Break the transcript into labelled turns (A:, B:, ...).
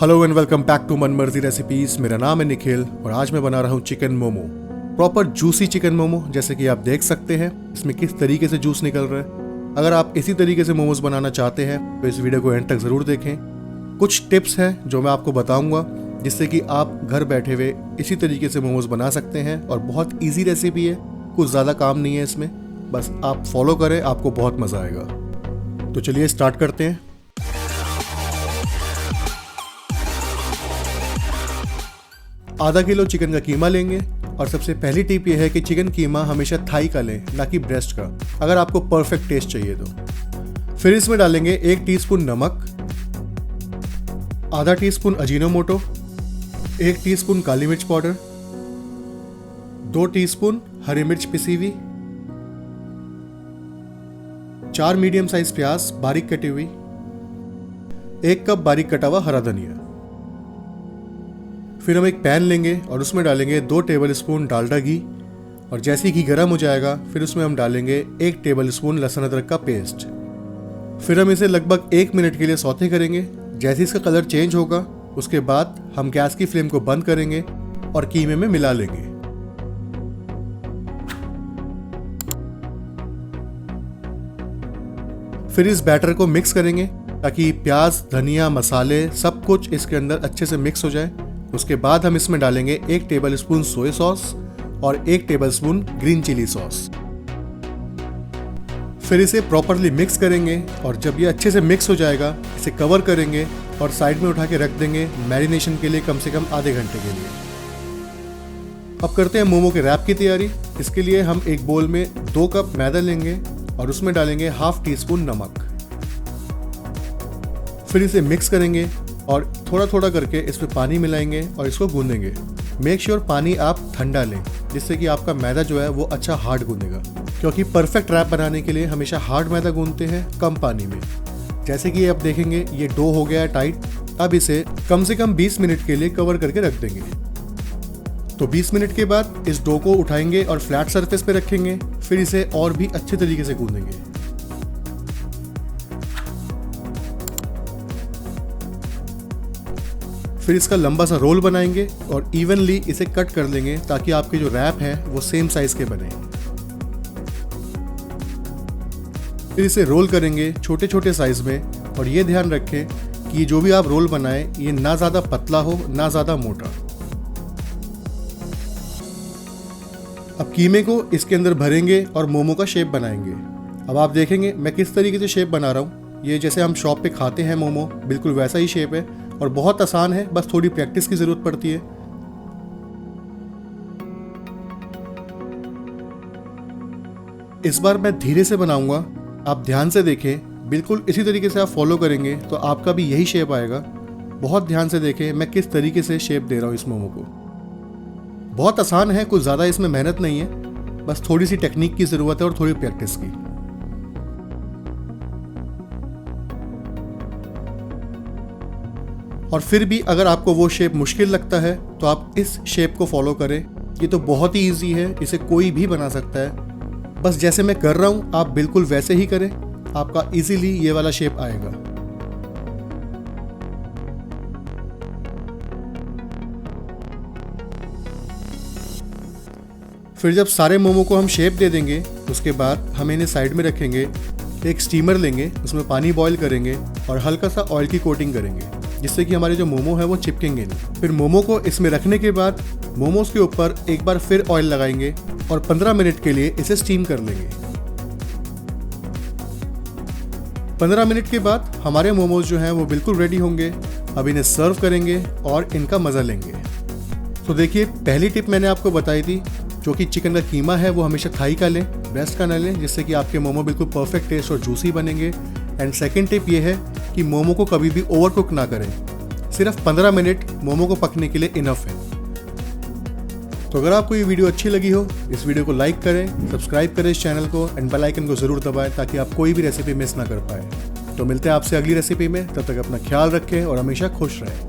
A: Hello and welcome back to Manmarzi recipes. मेरा नाम है निखिल और आज मैं बना रहा हूँ chicken momo. Proper juicy chicken momo, जैसे कि आप देख सकते हैं इसमें किस तरीके से जूस निकल रहा है। अगर आप इसी तरीके से मोमोज बनाना चाहते हैं तो इस वीडियो को एंड तक ज़रूर देखें। कुछ टिप्स हैं जो मैं आपको बताऊँगा जिससे कि आप घर बैठे हुए इसी तरीके से मोमोज बना सकते हैं और बहुत ईजी रेसिपी है, कुछ ज़्यादा काम नहीं है इसमें, बस आप फॉलो करें, आपको बहुत मज़ा आएगा। तो चलिए स्टार्ट करते हैं। आधा किलो चिकन का कीमा लेंगे और सबसे पहली टिप यह है कि चिकन कीमा हमेशा थाई का लें, ना कि ब्रेस्ट का, अगर आपको परफेक्ट टेस्ट चाहिए तो। फिर इसमें डालेंगे 1 टीस्पून नमक, आधा टीस्पून अजीनोमोटो, 1 टीस्पून काली मिर्च पाउडर, 2 टीस्पून हरी मिर्च पिसी हुई, 4 मीडियम साइज प्याज बारीक कटी हुई, 1 कप बारीक कटा हुआ हरा धनिया। फिर हम एक पैन लेंगे और उसमें डालेंगे 2 टेबलस्पून डालडा घी और जैसे ही घी गर्म हो जाएगा फिर उसमें हम डालेंगे 1 टेबलस्पून लहसुन अदरक का पेस्ट। फिर हम इसे लगभग 1 मिनट के लिए सौते करेंगे। जैसे इसका कलर चेंज होगा उसके बाद हम गैस की फ्लेम को बंद करेंगे और कीमे में मिला लेंगे। फिर इस बैटर को मिक्स करेंगे ताकि प्याज, धनिया, मसाले सब कुछ इसके अंदर अच्छे से मिक्स हो जाए। उसके बाद हम इसमें डालेंगे 1 टेबलस्पून सोया सॉस और 1 टेबलस्पून ग्रीन चिली सॉस। फिर इसे प्रॉपरली मिक्स करेंगे और जब ये अच्छे से मिक्स हो जाएगा इसे कवर करेंगे और साइड में उठा के रख देंगे मैरिनेशन के लिए कम से कम आधे घंटे के लिए। अब करते हैं मोमो के रैप की तैयारी। इसके लिए हम एक बोल में 2 कप मैदा लेंगे और उसमें डालेंगे ½ टीस्पून नमक। फिर इसे मिक्स करेंगे और थोड़ा थोड़ा करके इसमें पानी मिलाएंगे और इसको गूंदेंगे। मेक श्योर पानी आप ठंडा लें जिससे कि आपका मैदा जो है वो अच्छा हार्ड गूंदेगा, क्योंकि परफेक्ट रैप बनाने के लिए हमेशा हार्ड मैदा गूंदते हैं कम पानी में। जैसे कि आप देखेंगे ये डो हो गया है टाइट। अब इसे कम से कम 20 मिनट के लिए कवर करके रख देंगे। तो 20 मिनट के बाद इस डो को उठाएंगे और फ्लैट सरफेस पे रखेंगे। फिर इसे और भी अच्छे तरीके से गूंदेंगे। फिर इसका लंबा सा रोल बनाएंगे और इवनली इसे कट कर लेंगे ताकि आपके जो रैप है वो सेम साइज के बने। फिर इसे रोल करेंगे छोटे छोटे साइज में और ये ध्यान रखें कि जो भी आप रोल बनाएं ये ना ज़्यादा पतला हो ना ज़्यादा मोटा। अब कीमे को इसके अंदर भरेंगे और मोमो का शेप बनाएंगे। अब आप देखेंगे मैं किस तरीके से शेप बना रहा हूँ। ये जैसे हम शॉप पे खाते हैं मोमो, बिल्कुल वैसा ही शेप है और बहुत आसान है, बस थोड़ी प्रैक्टिस की जरूरत पड़ती है। इस बार मैं धीरे से बनाऊंगा, आप ध्यान से देखें। बिल्कुल इसी तरीके से आप फॉलो करेंगे तो आपका भी यही शेप आएगा। बहुत ध्यान से देखें मैं किस तरीके से शेप दे रहा हूं इस मोमो को। बहुत आसान है, कुछ ज़्यादा इसमें मेहनत नहीं है, बस थोड़ी सी टेक्निक की ज़रूरत है और थोड़ी प्रैक्टिस की। और फिर भी अगर आपको वो शेप मुश्किल लगता है तो आप इस शेप को फॉलो करें। ये तो बहुत ही ईजी है, इसे कोई भी बना सकता है। बस जैसे मैं कर रहा हूँ आप बिल्कुल वैसे ही करें, आपका इजीली ये वाला शेप आएगा। फिर जब सारे मोमो को हम शेप दे देंगे उसके बाद हम इन्हें साइड में रखेंगे। एक स्टीमर लेंगे, उसमें पानी बॉईल करेंगे और हल्का सा ऑयल की कोटिंग करेंगे जिससे कि हमारे जो मोमो है वो चिपकेंगे नहीं। फिर मोमो को इसमें रखने के बाद मोमोज के ऊपर एक बार फिर ऑयल लगाएंगे और 15 मिनट के लिए इसे स्टीम कर लेंगे। 15 मिनट के बाद हमारे मोमोज जो हैं वो बिल्कुल रेडी होंगे। अब इन्हें सर्व करेंगे और इनका मज़ा लेंगे। तो देखिए पहली टिप मैंने आपको बताई थी, जो कि चिकन का कीमा है वो हमेशा थाई का लें, ब्रेस्ट का ना लें, जिससे कि आपके मोमो बिल्कुल परफेक्ट टेस्ट और जूसी बनेंगे। एंड सेकंड टिप ये है कि मोमो को कभी भी ओवर कुक ना करें। सिर्फ 15 मिनट मोमो को पकने के लिए इनफ है। तो अगर आपको ये वीडियो अच्छी लगी हो इस वीडियो को लाइक करें, सब्सक्राइब करें इस चैनल को एंड बेल आइकन को ज़रूर दबाएं ताकि आप कोई भी रेसिपी मिस ना कर पाए। तो मिलते हैं आपसे अगली रेसिपी में, तब तक अपना ख्याल रखें और हमेशा खुश रहें।